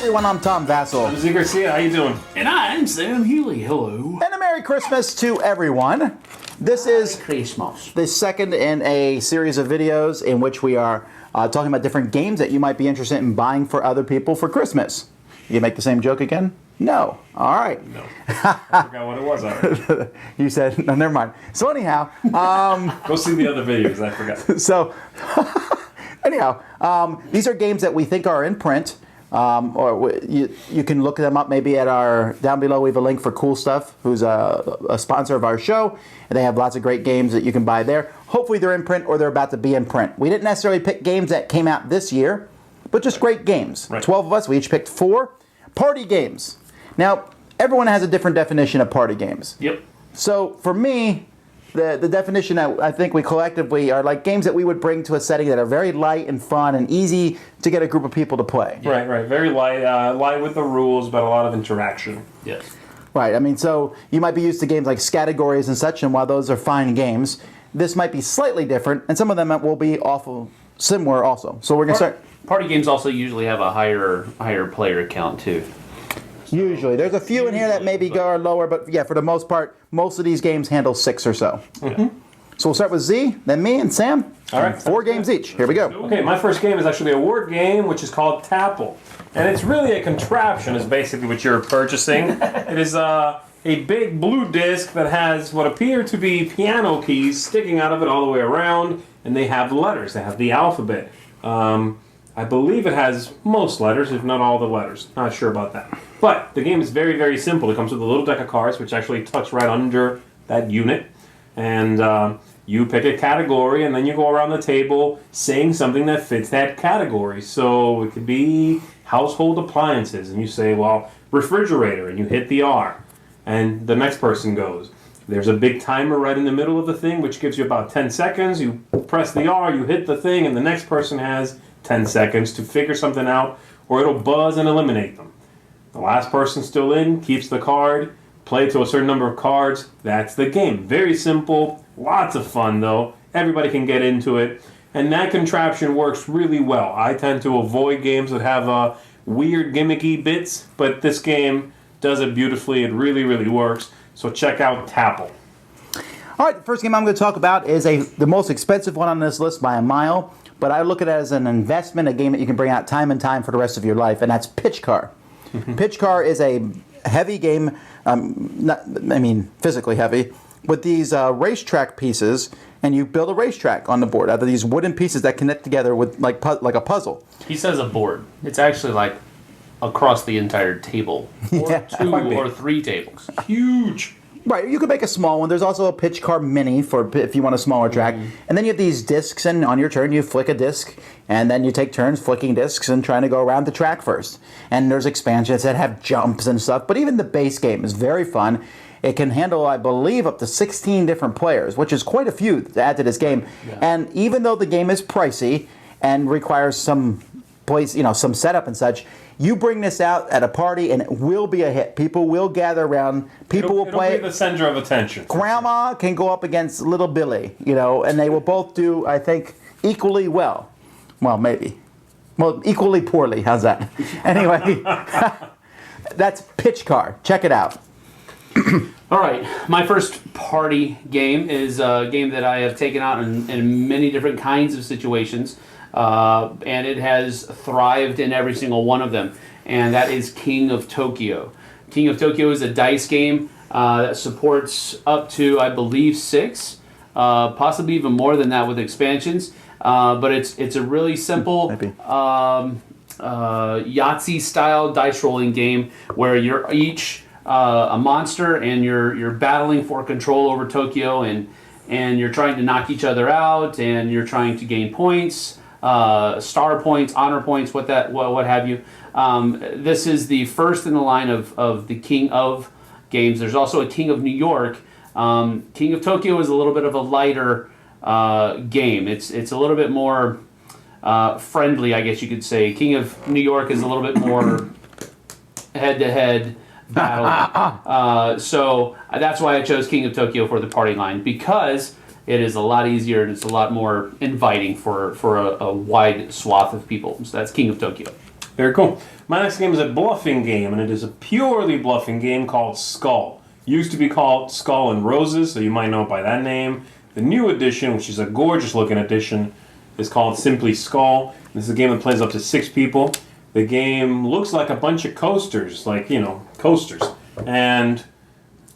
everyone, I'm Tom Vasel. I'm Zee Garcia, how you doing? And I'm Sam Healey. Hello. And a Merry Christmas to everyone. This is Christmas. the second in a series of videos in which we are talking about different games that you might be interested in buying for other people for Christmas. You make the same joke again? No. All right. No. I forgot what it was already. You said, no, never mind. So anyhow. Go see the other videos, I forgot. So, anyhow, these are games that we think are in print. You can look them up maybe at our, down below we have a link for Cool Stuff, who's a sponsor of our show, and they have lots of great games that you can buy there. Hopefully they're in print or they're about to be in print. We didn't necessarily pick games that came out this year, but just great games. Right. 12 of us, we each picked 4 party games. Now, everyone has a different definition of party games. Yep. So for me, the definition that I think we collectively are like games that we would bring to a setting that are very light and fun and easy to get a group of people to play. Right. Very light, light with the rules, but a lot of interaction. Yes. Right. I mean, so you might be used to games like Categories and such, and while those are fine games, this might be slightly different, and some of them will be awful similar also. So we're going to start. Party games also usually have a higher player count too. Usually. There's a few in here that maybe go lower, but yeah, for the most part, most of these games handle 6 or so. Mm-hmm. So we'll start with Z, then me, and Sam. All right. 4 games each. Here we go. Okay, my first game is actually a word game, which is called Tapple. And it's really a contraption, is basically what you're purchasing. It is a big blue disc that has what appear to be piano keys sticking out of it all the way around, and they have letters. They have the alphabet. I believe it has most letters, if not all the letters. Not sure about that. But the game is very, very simple. It comes with a little deck of cards, which actually tucks right under that unit. And you pick a category, and then you go around the table saying something that fits that category. So it could be household appliances, and you say, well, refrigerator, and you hit the R. And the next person goes. There's a big timer right in the middle of the thing, which gives you about 10 seconds. You press the R, you hit the thing, and the next person has 10 seconds to figure something out, or it'll buzz and eliminate them. The last person still in keeps the card, play to a certain number of cards. That's the game. Very simple, lots of fun though. Everybody can get into it, and that contraption works really well. I tend to avoid games that have weird gimmicky bits, but this game does it beautifully. It really, really works. So check out Tapple. All right, the first game I'm going to talk about is the most expensive one on this list by a mile, but I look at it as an investment, a game that you can bring out time and time for the rest of your life, and that's Pitch Car. Pitch Car is a heavy game, physically heavy, with these racetrack pieces, and you build a racetrack on the board out of these wooden pieces that connect together with like a puzzle. He says a board. It's actually like across the entire table, or Yeah. 2 or 3 tables. Huge. Right, you could make a small one. There's also a Pitch Car Mini for if you want a smaller track. And then you have these discs, and on your turn you flick a disc, and then you take turns flicking discs and trying to go around the track first. And there's expansions that have jumps and stuff, but even the base game is very fun. It can handle, I believe, up to 16 different players, which is quite a few to add to this game. Yeah. And even though the game is pricey and requires some some setup and such, you bring this out at a party and it will be a hit. People will gather around. People will play. It'll be the center of attention. Grandma can go up against little Billy, and they will both do, I think, equally well. Well, maybe. Well, equally poorly. How's that? Anyway, that's Pitch Car. Check it out. All right, my first party game is a game that I have taken out in many different kinds of situations. And it has thrived in every single one of them, and that is King of Tokyo. King of Tokyo is a dice game that supports up to, I believe, 6, possibly even more than that with expansions. But it's a really simple Yahtzee-style dice rolling game where you're each a monster and you're battling for control over Tokyo, and you're trying to knock each other out, and you're trying to gain points. Star points, honor points, what have you. This is the first in the line of the King of games. There's also a King of New York. King of Tokyo is a little bit of a lighter game. It's a little bit more friendly, I guess you could say. King of New York is a little bit more head-to-head battle. So that's why I chose King of Tokyo for the party line, because it is a lot easier and it's a lot more inviting for a wide swath of people. So that's King of Tokyo. Very cool. My next game is a bluffing game, and it is a purely bluffing game called Skull. Used to be called Skull and Roses, so you might know it by that name. The new edition, which is a gorgeous looking edition, is called simply Skull. This is a game that plays up to 6 people. The game looks like a bunch of coasters, like, coasters. And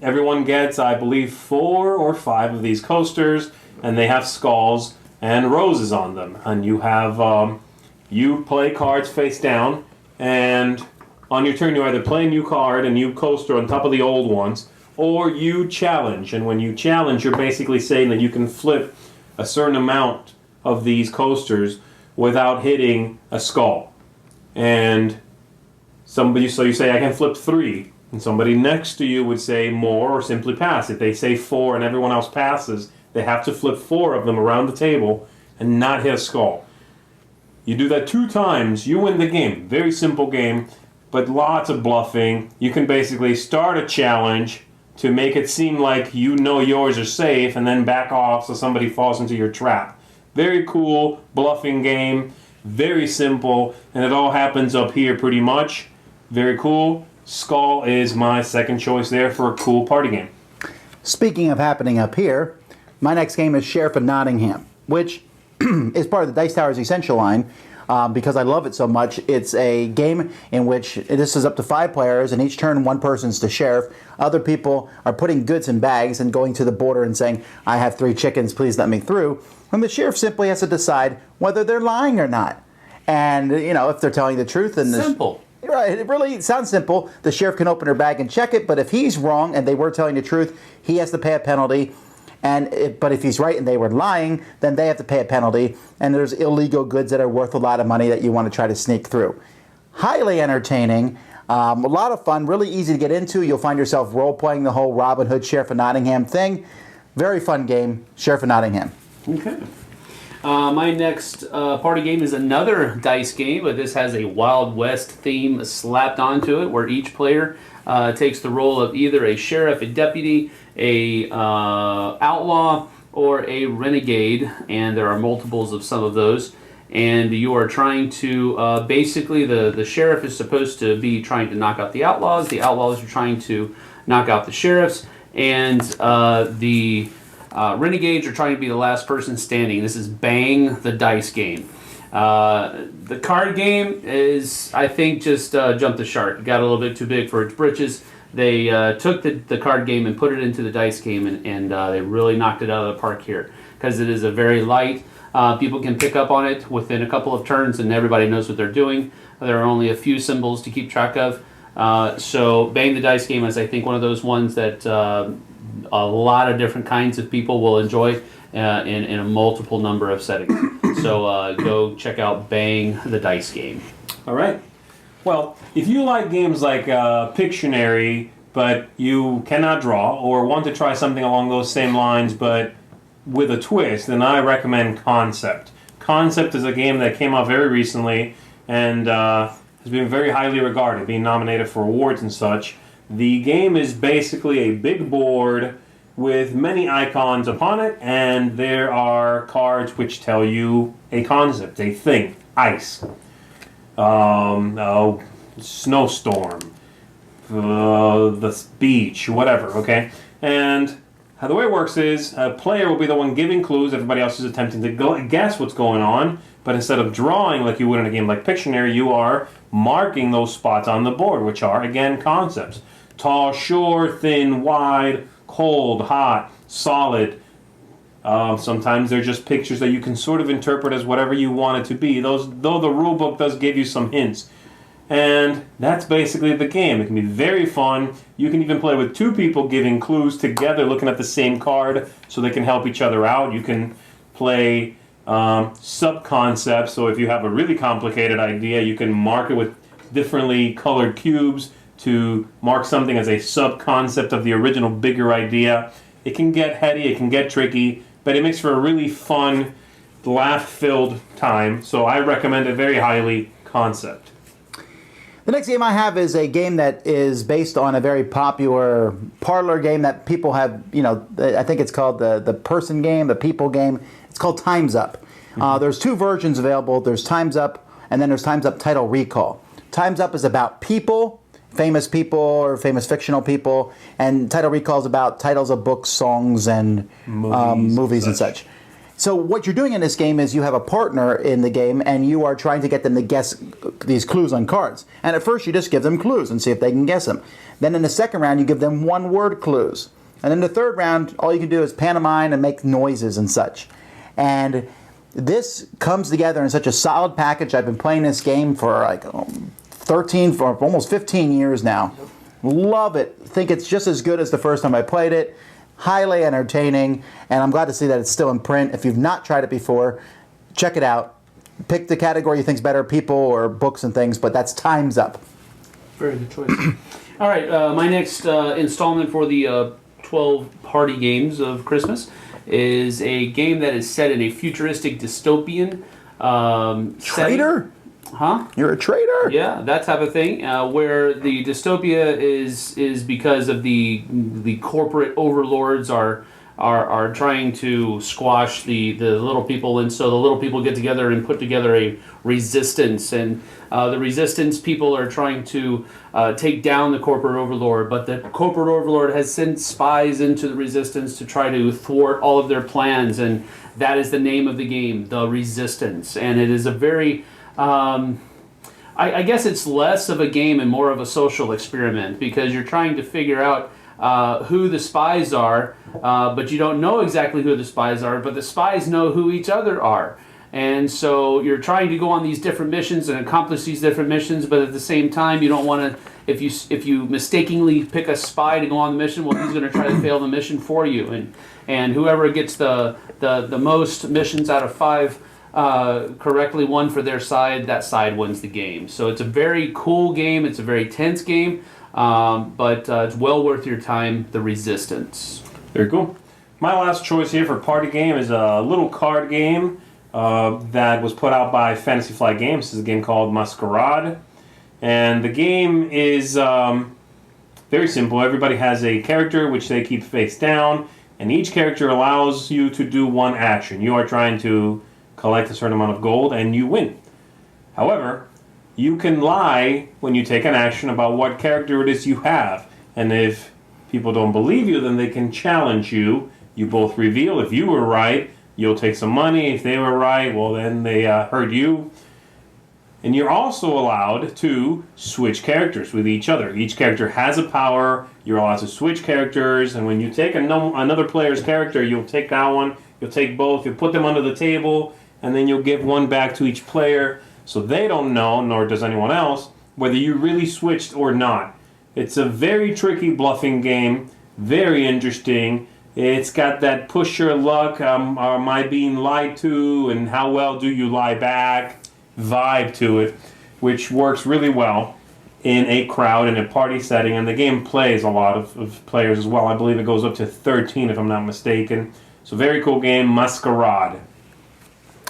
everyone gets, I believe, 4 or 5 of these coasters, and they have skulls and roses on them. And you have, you play cards face down, and on your turn you either play a new card, a new coaster on top of the old ones, or you challenge. And when you challenge, you're basically saying that you can flip a certain amount of these coasters without hitting a skull. And so you say, I can flip 3. And somebody next to you would say more or simply pass. If they say 4 and everyone else passes, they have to flip 4 of them around the table and not hit a skull. You do that 2 times, you win the game. Very simple game, but lots of bluffing. You can basically start a challenge to make it seem like you know yours are safe and then back off so somebody falls into your trap. Very cool bluffing game, very simple, and it all happens up here pretty much. Very cool. Skull is my second choice there for a cool party game. Speaking of happening up here, my next game is Sheriff of Nottingham, which is part of the Dice Tower's Essential line. Because I love it so much. It's a game in which this is up to 5 players, and each turn one person's the sheriff. Other people are putting goods in bags and going to the border and saying, I have 3 chickens, please let me through. And the sheriff simply has to decide whether they're lying or not. And, if they're telling the truth. And Simple. Right, it really sounds simple. The sheriff can open her bag and check it, but if he's wrong and they were telling the truth, he has to pay a penalty. But if he's right and they were lying, then they have to pay a penalty. And there's illegal goods that are worth a lot of money that you want to try to sneak through. Highly entertaining, a lot of fun, really easy to get into. You'll find yourself role-playing the whole Robin Hood, Sheriff of Nottingham thing. Very fun game, Sheriff of Nottingham. Okay. My next party game is another dice game, but this has a Wild West theme slapped onto it, where each player takes the role of either a sheriff, a deputy, a outlaw, or a renegade, and there are multiples of some of those. And you are trying to, basically the sheriff is supposed to be trying to knock out the outlaws are trying to knock out the sheriffs, and the renegades are trying to be the last person standing. This is Bang the Dice game. The card game is, I think, just jumped the shark. It got a little bit too big for its britches. They took the card game and put it into the dice game, and they really knocked it out of the park here, because it is a very light. People can pick up on it within a couple of turns, and everybody knows what they're doing. There are only a few symbols to keep track of. So Bang the Dice game is, I think, one of those ones that a lot of different kinds of people will enjoy in a multiple number of settings. So go check out Bang the Dice game. All right. Well, if you like games like Pictionary, but you cannot draw, or want to try something along those same lines, but with a twist, then I recommend Concept. Concept is a game that came out very recently and has been very highly regarded, being nominated for awards and such. The game is basically a big board with many icons upon it, and there are cards which tell you a concept, a thing, ice, snowstorm, the beach, whatever, okay? And how the way it works is a player will be the one giving clues, everybody else is attempting to guess what's going on, but instead of drawing like you would in a game like Pictionary, you are marking those spots on the board, which are, again, concepts. Tall, short, thin, wide, cold, hot, solid. Sometimes they're just pictures that you can sort of interpret as whatever you want it to be, though the rule book does give you some hints. And that's basically the game. It can be very fun. You can even play with 2 people giving clues together, looking at the same card, so they can help each other out. You can play sub-concepts, so if you have a really complicated idea, you can mark it with differently colored cubes to mark something as a sub-concept of the original bigger idea. It can get heady, it can get tricky, but it makes for a really fun, laugh-filled time, so I recommend it very highly, Concept. The next game I have is a game that is based on a very popular parlor game that people have, I think it's called the person game, the people game. It's called Time's Up. There's 2 versions available. There's Time's Up, and then there's Time's Up Title Recall. Time's Up is about people, famous people or famous fictional people, and Title Recall is about titles of books, songs, and movies and such. So what you're doing in this game is you have a partner in the game, and you are trying to get them to guess these clues on cards. And at first, you just give them clues and see if they can guess them. Then in the second round, you give them one-word clues. And in the third round, all you can do is pantomime and make noises and such. And this comes together in such a solid package. I've been playing this game for like 13, for almost 15 years now. Love it. Think it's just as good as the first time I played it. Highly entertaining, and I'm glad to see that it's still in print. If you've not tried it before, check it out. Pick the category you think's better, people or books and things, but that's Time's Up. Very good choice. All right, my next installment for the 12 party games of Christmas is a game that is set in a futuristic dystopian Traitor? Huh? You're a traitor? Yeah, that type of thing, where the dystopia is because of the corporate overlords are trying to squash the little people, and so the little people get together and put together a resistance, and the resistance people are trying to take down the corporate overlord, but the corporate overlord has sent spies into the resistance to try to thwart all of their plans, and that is the name of the game, The Resistance, and it is a very I guess it's less of a game and more of a social experiment, because you're trying to figure out who the spies are, but you don't know exactly who the spies are, but the spies know who each other are. And so you're trying to go on these different missions and accomplish these different missions, but at the same time you don't want to, if you mistakenly pick a spy to go on the mission, well, he's going to try to fail the mission for you. And whoever gets the most missions out of 5 correctly won for their side, that side wins the game. So it's a very cool game. It's a very tense game, but it's well worth your time. The Resistance. Very cool. My last choice here for party game is a little card game that was put out by Fantasy Flight Games. This is a game called Masquerade. And the game is very simple. Everybody has a character which they keep face down, and each character allows you to do one action. You are trying to collect a certain amount of gold, and you win. However, you can lie when you take an action about what character it is you have. And if people don't believe you, then they can challenge you. You both reveal. If you were right, you'll take some money. If they were right, well, then they hurt you. And you're also allowed to switch characters with each other. Each character has a power. You're allowed to switch characters. And when you take another player's character, you'll take that one. You'll take both. You'll put them under the table. And then you'll give one back to each player, so they don't know, nor does anyone else, whether you really switched or not. It's a very tricky bluffing game, very interesting. It's got that push your luck, am I being lied to, and how well do you lie back vibe to it, which works really well in a crowd, in a party setting, and the game plays a lot of players as well. I believe it goes up to 13 if I'm not mistaken. So very cool game, Masquerade.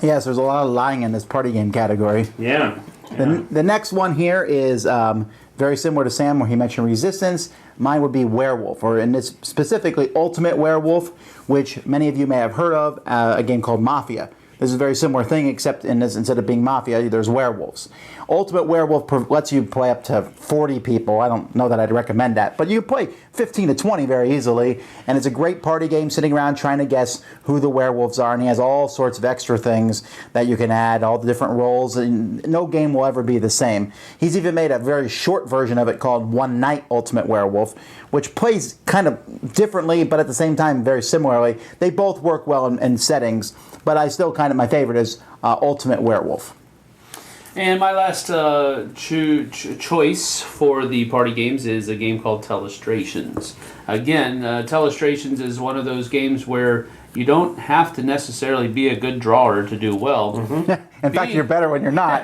Yes, there's a lot of lying in this party game category. Yeah. The next one here is very similar to Sam, where he mentioned Resistance. Mine would be Werewolf, or in this specifically Ultimate Werewolf, which many of you may have heard of, a game called Mafia. This is a very similar thing, except in this, instead of being Mafia, there's werewolves. Ultimate Werewolf lets you play up to 40 people. I don't know that I'd recommend that, but you can play 15 to 20 very easily, and it's a great party game sitting around trying to guess who the werewolves are, and he has all sorts of extra things that you can add, all the different roles, and no game will ever be the same. He's even made a very short version of it called One Night Ultimate Werewolf, which plays kind of differently, but at the same time very similarly. They both work well in settings, but I still kind of, my favorite is Ultimate Werewolf. And my last choice for the party games is a game called Telestrations. Again, Telestrations is one of those games where you don't have to necessarily be a good drawer to do well. Mm-hmm. In fact, you're better when you're not.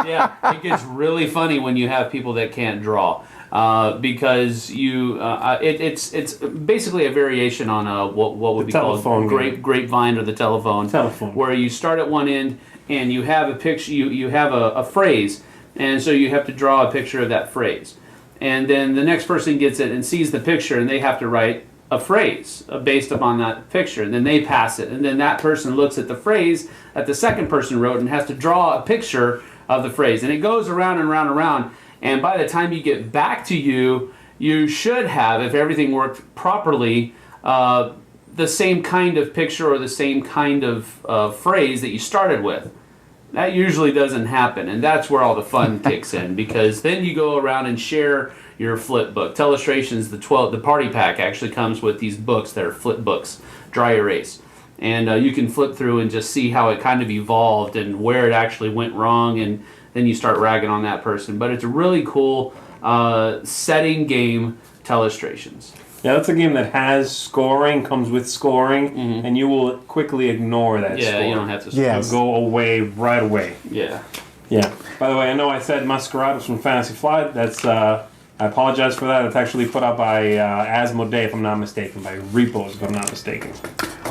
Yeah, it gets really funny when you have people that can't draw. Because it's basically a variation on what would be called grapevine or the telephone, where you start at one end and you have a picture, you have a phrase, and so you have to draw a picture of that phrase, and then the next person gets it and sees the picture, and they have to write a phrase based upon that picture, and then they pass it, and then that person looks at the phrase that the second person wrote and has to draw a picture of the phrase. And it goes around and around and around. And by the time you get back to you, you should have, if everything worked properly, the same kind of picture or the same kind of phrase that you started with. That usually doesn't happen, and that's where all the fun kicks in, because then you go around and share your flip book. Telestrations, the party pack actually comes with these books that are flip books, dry erase. And you can flip through and just see how it kind of evolved and where it actually went wrong, and then you start ragging on that person. But it's a really cool setting game, Telestrations. Yeah, that's a game that has scoring, comes with scoring, and you will quickly ignore that score. Yeah, you don't have to score. Yes. It'll go away right away. Yeah. Yeah. By the way, I know I said Masquerade was from Fantasy Flight. That's I apologize for that. It's actually put out by Asmodee, if I'm not mistaken, by Repos, if I'm not mistaken.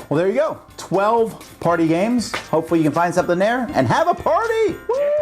Well, there you go. 12 party games. Hopefully you can find something there and have a party. Woo!